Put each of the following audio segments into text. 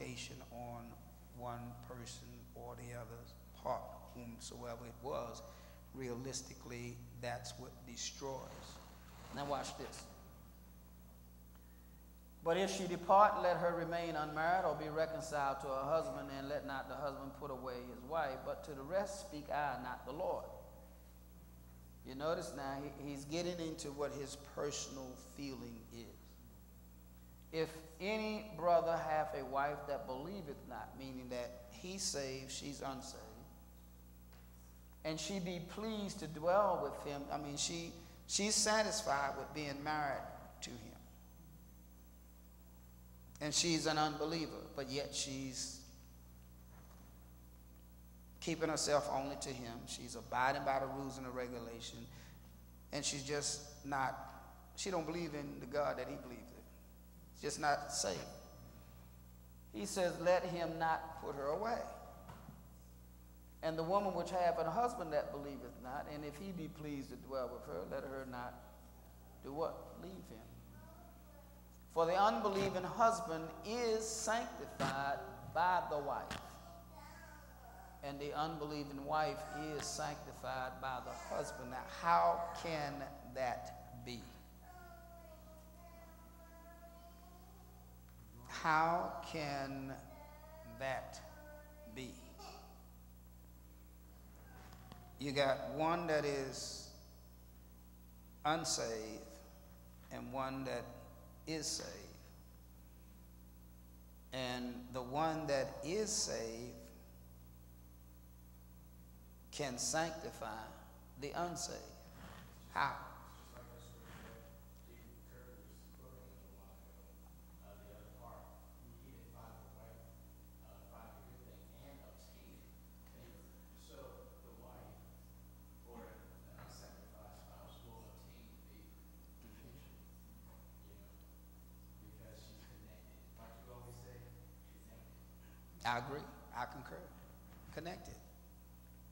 limitation on one person or the other's part, whomsoever it was. Realistically, that's what destroys. Now watch this. But if she depart, let her remain unmarried or be reconciled to her husband, and let not the husband put away his wife. But to the rest speak I, not the Lord. You notice now he's getting into what his personal feeling is. If any brother hath a wife that believeth not, meaning that he's saved, she's unsaved, and she be pleased to dwell with him, I mean, she's satisfied with being married to him. And she's an unbeliever, but yet she's keeping herself only to him. She's abiding by the rules and the regulation. And she's just not, she don't believe in the God that he believes in. She's just not saved. He says, let him not put her away. And the woman which hath a husband that believeth not, and if he be pleased to dwell with her, let her not do what? Leave him. For the unbelieving husband is sanctified by the wife, and the unbelieving wife is sanctified by the husband. Now, how can that be? How can that be? You got one that is unsaved and one that is saved. And the one that is saved can sanctify the unsaved. How? I agree. I concur. Connected.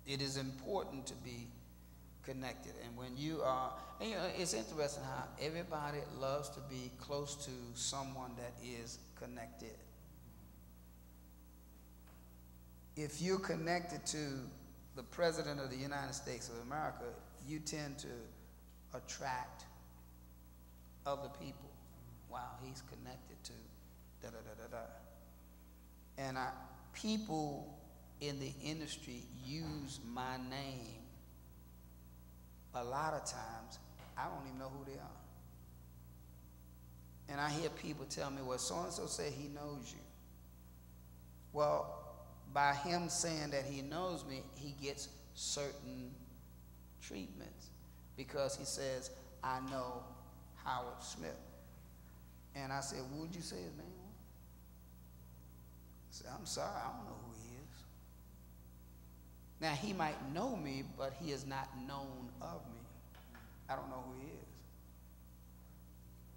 It is important to be connected. And when you are, and you know, it's interesting how everybody loves to be close to someone that is connected. If you're connected to the President of the United States of America, you tend to attract other people. Wow, he's connected to da-da-da-da-da. And people in the industry use my name a lot of times. I don't even know who they are. And I hear people tell me, well, so-and-so said he knows you. Well, by him saying that he knows me, he gets certain treatments because he says, I know Howard Smith. And I said, would you say his name? I said, I'm sorry, I don't know who he is. Now, he might know me, but he is not known of me. I don't know who he is.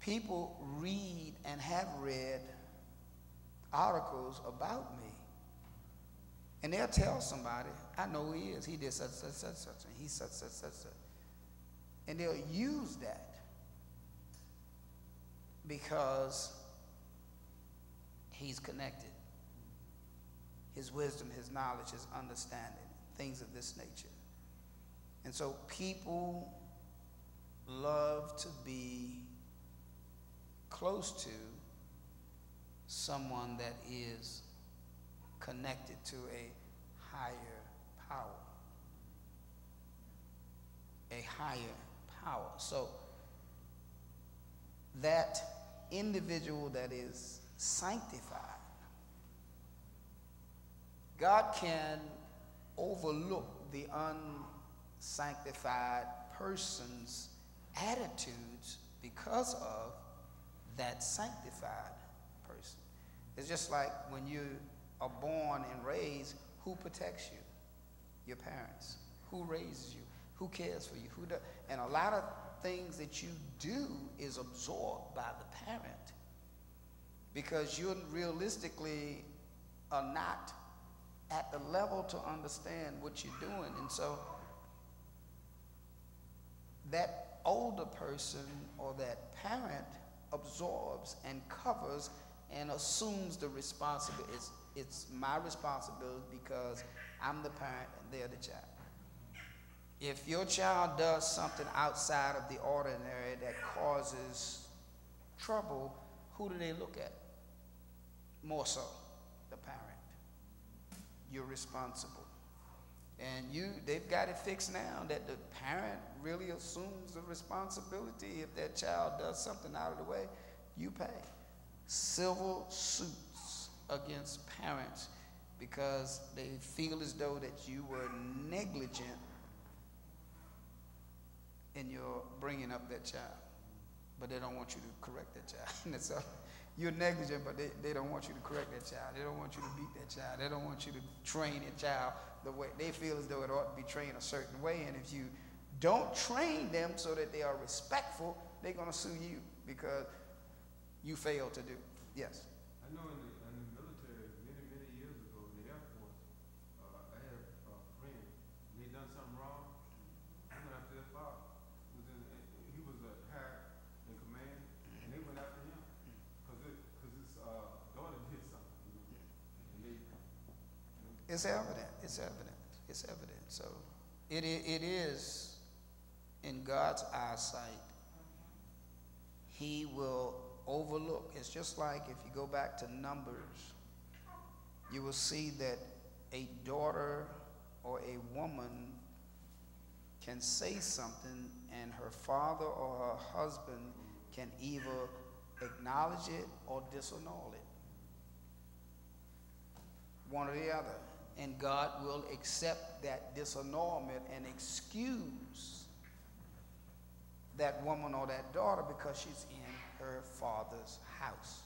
People read and have read articles about me. And they'll tell somebody, I know who he is. He did such, such, such, such, and he's such, such, such, such. And they'll use that because he's connected. His wisdom, his knowledge, his understanding, things of this nature. And so people love to be close to someone that is connected to a higher power. A higher power. So that individual that is sanctified, God can overlook the unsanctified person's attitudes because of that sanctified person. It's just like when you are born and raised, who protects you? Your parents. Who raises you? Who cares for you? Who does? And a lot of things that you do is absorbed by the parent because you realistically are not at the level to understand what you're doing. And so that older person or that parent absorbs and covers and assumes the responsibility. It's my responsibility because I'm the parent and they're the child. If your child does something outside of the ordinary that causes trouble, who do they look at? More so, the parent. You're responsible. And they've got it fixed now that the parent really assumes the responsibility. If that child does something out of the way, you pay. Civil suits against parents because they feel as though that you were negligent in your bringing up that child. But they don't want you to correct that child. And so you're negligent, but they don't want you to correct that child. They don't want you to beat that child. They don't want you to train that child the way they feel as though it ought to be trained a certain way. And if you don't train them so that they are respectful, they're going to sue you because you failed to do. Yes. I know in the military, many years ago, in the Air Force, I had a friend, and he done something wrong. I went after their father. He was a high in command, and they went after him because his daughter did something. And it's evident. It's evident. It's evident. So it is in God's eyesight. He will overlook. It's just like if you go back to Numbers, you will see that a daughter or a woman can say something and her father or her husband can either acknowledge it or disannul it. One or the other. And God will accept that disannulment and excuse that woman or that daughter because she's in her father's house.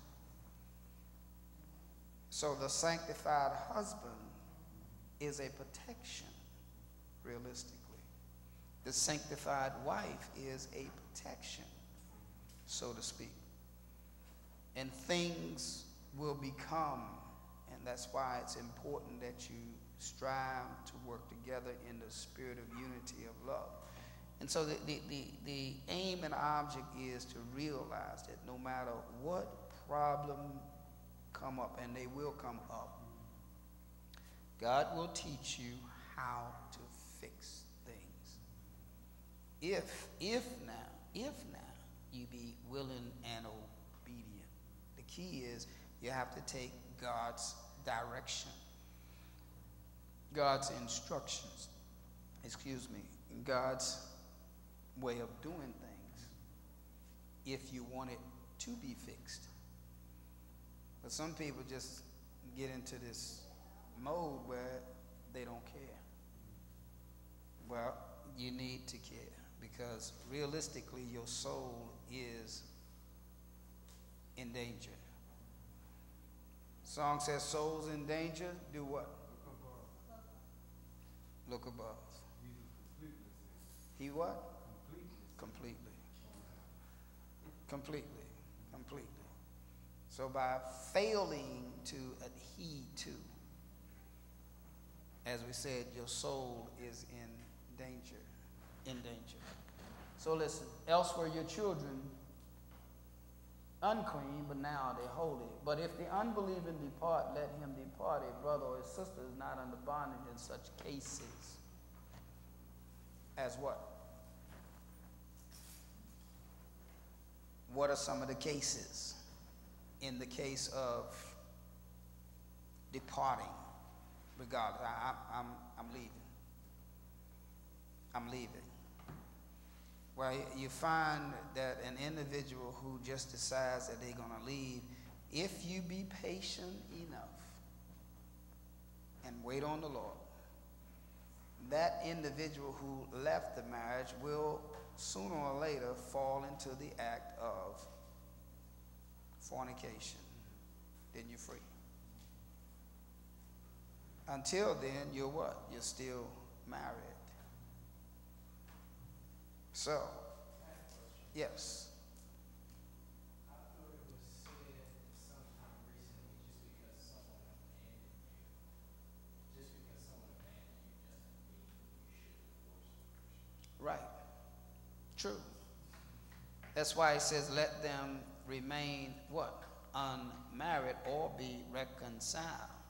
So the sanctified husband is a protection, realistically. The sanctified wife is a protection, so to speak. And things will become, and that's why it's important that you strive to work together in the spirit of unity of love. And so the aim and object is to realize that no matter what problem come up, and they will come up, God will teach you how to fix things. If now you be willing and obedient. The key is you have to take God's direction, God's instructions, God's way of doing things if you want it to be fixed. But some people just get into this mode where they don't care. Well, you need to care because realistically your soul is in danger. Song says souls in danger, do what? Look above. He what? Completely. So by failing to adhere to, as we said, your soul is in danger. So listen, else were your children unclean, but now they're holy. But if the unbelieving depart, let him depart. A brother or a sister is not under bondage in such cases. As what? What are some of the cases in the case of departing? Regardless, I'm leaving. Well, you find that an individual who just decides that they're going to leave, if you be patient enough and wait on the Lord, that individual who left the marriage will sooner or later fall into the act of fornication. Then you're free. Until then, you're what? You're still married. So, yes. I thought it was said sometime recently just because someone abandoned you doesn't mean you should divorce the person. Right. True. That's why it says let them remain what? unmarried or be reconciled.